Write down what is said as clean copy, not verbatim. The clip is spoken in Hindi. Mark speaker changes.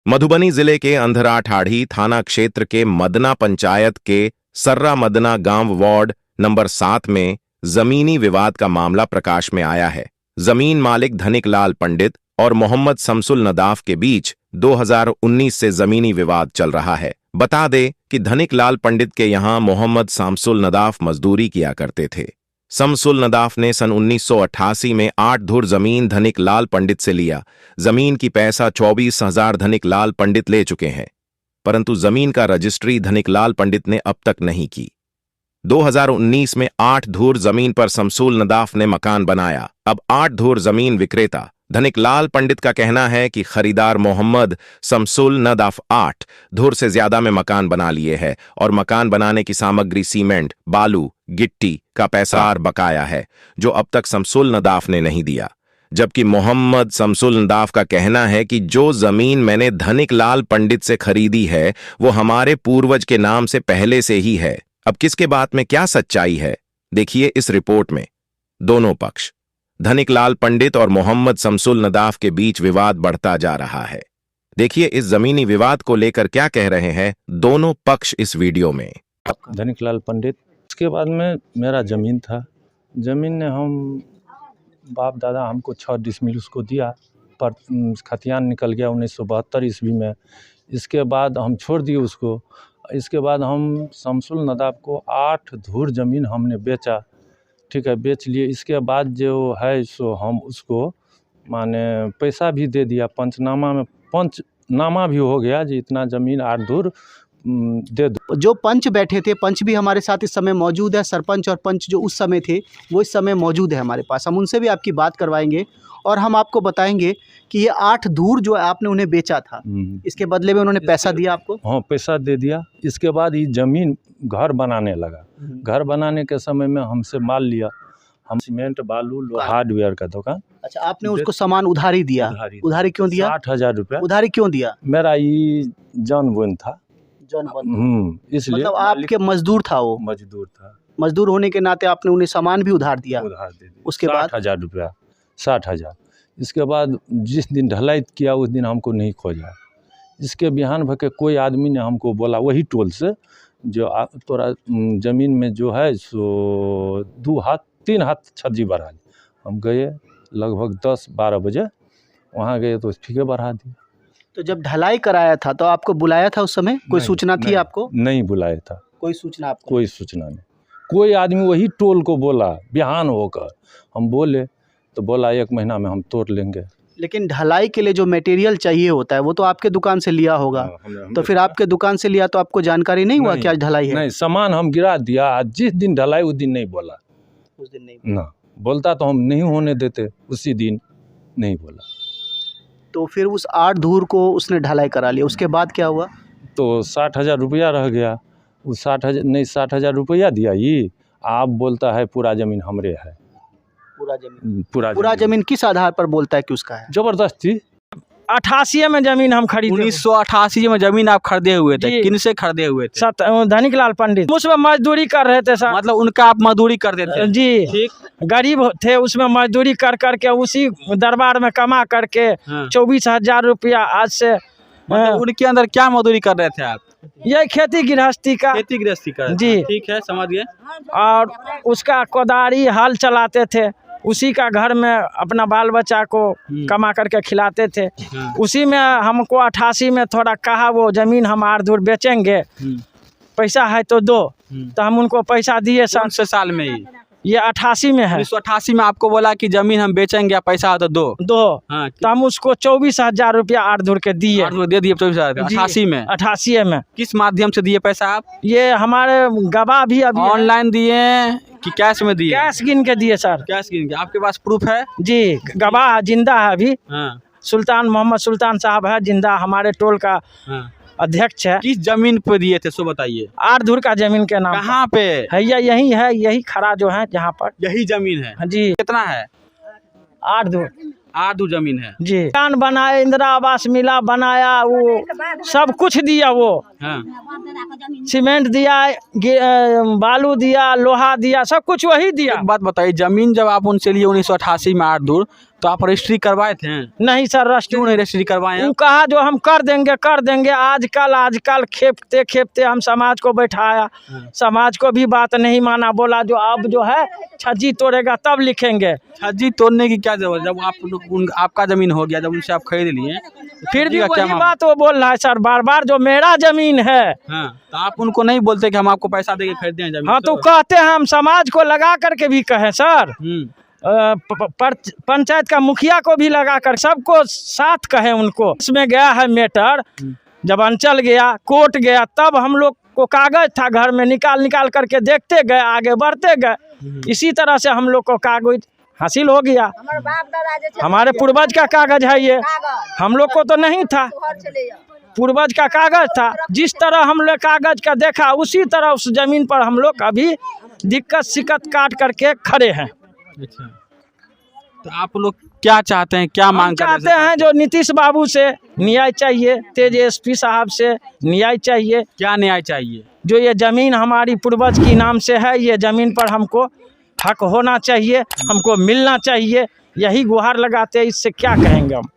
Speaker 1: मधुबनी जिले के अंधरा ठाड़ी थाना क्षेत्र के मदना पंचायत के सर्रा मदना गांव वार्ड नंबर 7 में जमीनी विवाद का मामला प्रकाश में आया है। जमीन मालिक धनिक लाल पंडित और मोहम्मद शमसुल नदाफ के बीच 2019 से जमीनी विवाद चल रहा है। बता दे कि धनिक लाल पंडित के यहां मोहम्मद शमसुल नदाफ मजदूरी किया करते थे। शमसुल नदाफ ने सन 1988 में 8 धुर जमीन धनिक लाल पंडित से लिया। जमीन की पैसा 24,000 धनिक लाल पंडित ले चुके हैं, परंतु जमीन का रजिस्ट्री धनिक लाल पंडित ने अब तक नहीं की। 2019 में 8 धुर जमीन पर शमसुल नदाफ ने मकान बनाया। अब 8 धुर जमीन विक्रेता धनिक लाल पंडित का कहना है कि खरीदार मोहम्मद शमसुल नदाफ 8 धुर से ज्यादा में मकान बना लिए है और मकान बनाने की सामग्री सीमेंट, बालू, गिट्टी का पैसा बकाया है, जो अब तक शमसुल नदाफ ने नहीं दिया। जबकि मोहम्मद शमसुल नदाफ का कहना है कि जो जमीन मैंने धनिक लाल पंडित से खरीदी है वो हमारे पूर्वज के नाम से पहले से ही है। अब किसके बात में क्या सच्चाई है, देखिए इस रिपोर्ट में। दोनों पक्ष, धनिक लाल पंडित और मोहम्मद शमसुल नदाफ के बीच विवाद बढ़ता जा रहा है। देखिए इस जमीनी विवाद को लेकर क्या कह रहे हैं दोनों पक्ष इस वीडियो में।
Speaker 2: धनिक लाल पंडित, उसके बाद में मेरा ज़मीन था। ज़मीन ने हम बाप दादा हमको 6 डिसमिल उसको दिया, पर खतियान निकल गया 1972 ईस्वी में। इसके बाद हम छोड़ दिए उसको। इसके बाद हम शमसुल नदाफ को 8 धुर ज़मीन हमने बेचा, ठीक है, बेच लिए। इसके बाद जो है सो हम उसको माने पैसा भी दे दिया, पंचनामा भी हो गया जी इतना ज़मीन 8 धुर दे दो।
Speaker 3: जो पंच बैठे थे, पंच भी हमारे साथ इस समय मौजूद है। सरपंच और पंच जो उस समय थे वो इस समय मौजूद है हमारे पास। हम उनसे भी आपकी बात करवाएंगे और हम आपको बताएंगे कि ये 8 धूर जो आपने उन्हें बेचा था, इसके बदले में उन्होंने पैसा दिया आपको?
Speaker 2: हाँ, पैसा दे दिया। इसके बाद ये ज़मीन घर बनाने लगा। घर बनाने के समय में हमसे माल लिया, हम सीमेंट, बालू, हार्डवेयर का दुकान।
Speaker 3: अच्छा, आपने उसको सामान उधारी दिया? उधारी क्यों दिया?
Speaker 2: 60,000 रुपया
Speaker 3: उधारी क्यों दिया?
Speaker 2: मेरा ये जन वन था, इसलिए।
Speaker 3: मतलब आपके मजदूर था वो?
Speaker 2: मजदूर था।
Speaker 3: मजदूर होने के नाते आपने उन्हें सामान भी उधार दिया?
Speaker 2: उधार दे दिया।
Speaker 3: उसके बाद
Speaker 2: 60,000 रुपया, 60,000। इसके बाद जिस दिन ढलाई किया उस दिन हमको नहीं खोजा। इसके बिहान भर के कोई आदमी ने हमको बोला वही टोल से, जो तोरा ज़मीन में जो है सो 2 हाथ 3 हाथ छज्जी बढ़ा ली। हम गए लगभग 10-12 बजे, वहाँ गए तो फीके बढ़ा दिए।
Speaker 3: तो जब ढलाई कराया था तो आपको बुलाया था उस समय? कोई सूचना थी आपको?
Speaker 2: नहीं बुलाया था।
Speaker 3: कोई सूचना आपको?
Speaker 2: कोई सूचना नहीं। कोई आदमी वही टोल को बोला बिहान होकर। हम बोले तो बोला 1 महीना में हम तोड़ लेंगे।
Speaker 3: लेकिन ढलाई के लिए जो मटेरियल चाहिए होता है वो तो आपके दुकान से लिया होगा। तो फिर आपके दुकान से लिया तो आपको जानकारी नहीं हुआ कि आज ढलाई है?
Speaker 2: नहीं, सामान हम गिरा दिया। जिस दिन ढलाई उस दिन नहीं बोला।
Speaker 3: उस दिन नहीं
Speaker 2: ना बोलता तो हम नहीं होने देते, उसी दिन नहीं बोला।
Speaker 3: तो फिर उस 8 धूर को उसने ढलाई करा लिया। उसके बाद क्या हुआ? तो
Speaker 2: 60,000 रुपया रह गया। वो 60,000 रुपया दिया ये। आप बोलता है पूरा ज़मीन हमरे है।
Speaker 3: पूरा ज़मीन किस आधार पर बोलता है कि उसका है?
Speaker 2: जबरदस्ती।
Speaker 4: 88 में जमीन हम खरीदे।
Speaker 5: 1988 में जमीन आप खरीदे हुए थे? किन से खरीदे हुए थे?
Speaker 4: धनिक लाल पंडित। उसमें मजदूरी कर रहे थे सर।
Speaker 5: मतलब उनका आप मजदूरी करते थे?
Speaker 4: जी,
Speaker 5: ठीक।
Speaker 4: गरीब थे, उसमें मजदूरी कर करके उसी दरबार में कमा करके 24,000 रुपया आज से।
Speaker 5: मतलब उनके अंदर क्या मजदूरी कर रहे थे आप?
Speaker 4: ये खेती गृहस्थी का।
Speaker 5: खेती गृहस्थी का
Speaker 4: जी,
Speaker 5: ठीक है, समझ गए।
Speaker 4: और उसका कोदारी हल चलाते थे, उसी का घर में अपना बाल बच्चा को कमा करके खिलाते थे। उसी में हमको 88 में थोड़ा कहा वो ज़मीन हम 8 धूर बेचेंगे, पैसा है तो दो। तो हम उनको पैसा दिए।
Speaker 5: कौन से साल में
Speaker 4: ये 88 में है।
Speaker 5: 1988 में आपको बोला कि जमीन हम बेचेंगे, पैसा तो दो।
Speaker 4: हाँ, तो हम उसको 24,000 रुपया 8 धूर के दिए।
Speaker 5: 8 धूर दे दिए 24,000? 88 में?
Speaker 4: 88 में।
Speaker 5: किस माध्यम से दिए पैसा आप?
Speaker 4: ये हमारे गवाह भी अभी
Speaker 5: ऑनलाइन दिए कि कैश में दिए?
Speaker 4: कैश गिन के दिए सर।
Speaker 5: कैश गिन के। आपके पास प्रूफ है?
Speaker 4: जी, गवाह जिंदा है अभी।
Speaker 5: हाँ।
Speaker 4: सुल्तान मोहम्मद सुल्तान साहब है जिंदा, हमारे टोल का अध्यक्ष है।
Speaker 5: किस जमीन पे दिए थे सो बताइए?
Speaker 4: 8 धुर का जमीन के नाम।
Speaker 5: कहाँ पे
Speaker 4: है? यही है, यही खड़ा जो है जहाँ पर
Speaker 5: यही जमीन है
Speaker 4: जी।
Speaker 5: कितना है?
Speaker 4: 8 धुर।
Speaker 5: 8 धुर जमीन है
Speaker 4: जी। मकान बनाए, इंदिरा आवास मिला, बनाया, वो सब कुछ दिया। वो सीमेंट दिया, बालू दिया, लोहा दिया, सब कुछ वही दिया।
Speaker 5: एक बात बताइए, जमीन जब आप उनसे लिए 1988 में 8 धूर, तो आप रजिस्ट्री करवाए थे?
Speaker 4: नहीं सर,
Speaker 5: क्यों नहीं रजिस्ट्री करवाए?
Speaker 4: वो कहा जो हम कर देंगे। आजकल खेपते हम समाज को बैठाया, समाज को भी बात नहीं माना, बोला जो अब जो है छज्जी तोड़ेगा तब लिखेंगे।
Speaker 5: छज्जी तोड़ने की क्या जरूरत? जब आपका जमीन हो गया, जब उनसे आप खरीद लिए,
Speaker 4: फिर भी
Speaker 5: छज्जी का क्या
Speaker 4: वही
Speaker 5: मामला?
Speaker 4: बात वो बोल रहा है सर बार जो मेरा जमीन है।
Speaker 5: हाँ, तो आप उनको नहीं बोलते कि हम आपको पैसा देके खरीदे हैं जमीन?
Speaker 4: हाँ तो कहते हैं, हम समाज को लगा करके भी कहें सर, पंचायत का मुखिया को भी लगा कर सबको साथ कहें उनको। इसमें गया है मैटर, जब अंचल गया, कोर्ट गया, तब हम लोग को कागज था घर में, निकाल करके देखते गए, आगे बढ़ते गए। इसी तरह से हम लोग को कागज हासिल हो गया। हमारे पूर्वज का कागज है ये, हम लोग को तो नहीं था, पूर्वज का कागज था। जिस तरह हम लोग कागज का देखा, उसी तरह उस जमीन पर हम लोग अभी दिक्कत शिकत काट करके खड़े हैं।
Speaker 5: अच्छा, तो आप लोग क्या चाहते हैं, क्या मांग
Speaker 4: चाहते हैं? जो नीतीश बाबू से न्याय चाहिए, तेज एसपी साहब से न्याय चाहिए।
Speaker 5: क्या न्याय चाहिए?
Speaker 4: जो ये जमीन हमारी पूर्वज की नाम से है, ये जमीन पर हमको हक होना चाहिए, हमको मिलना चाहिए, यही गुहार लगाते हैं। इससे क्या कहेंगे हम।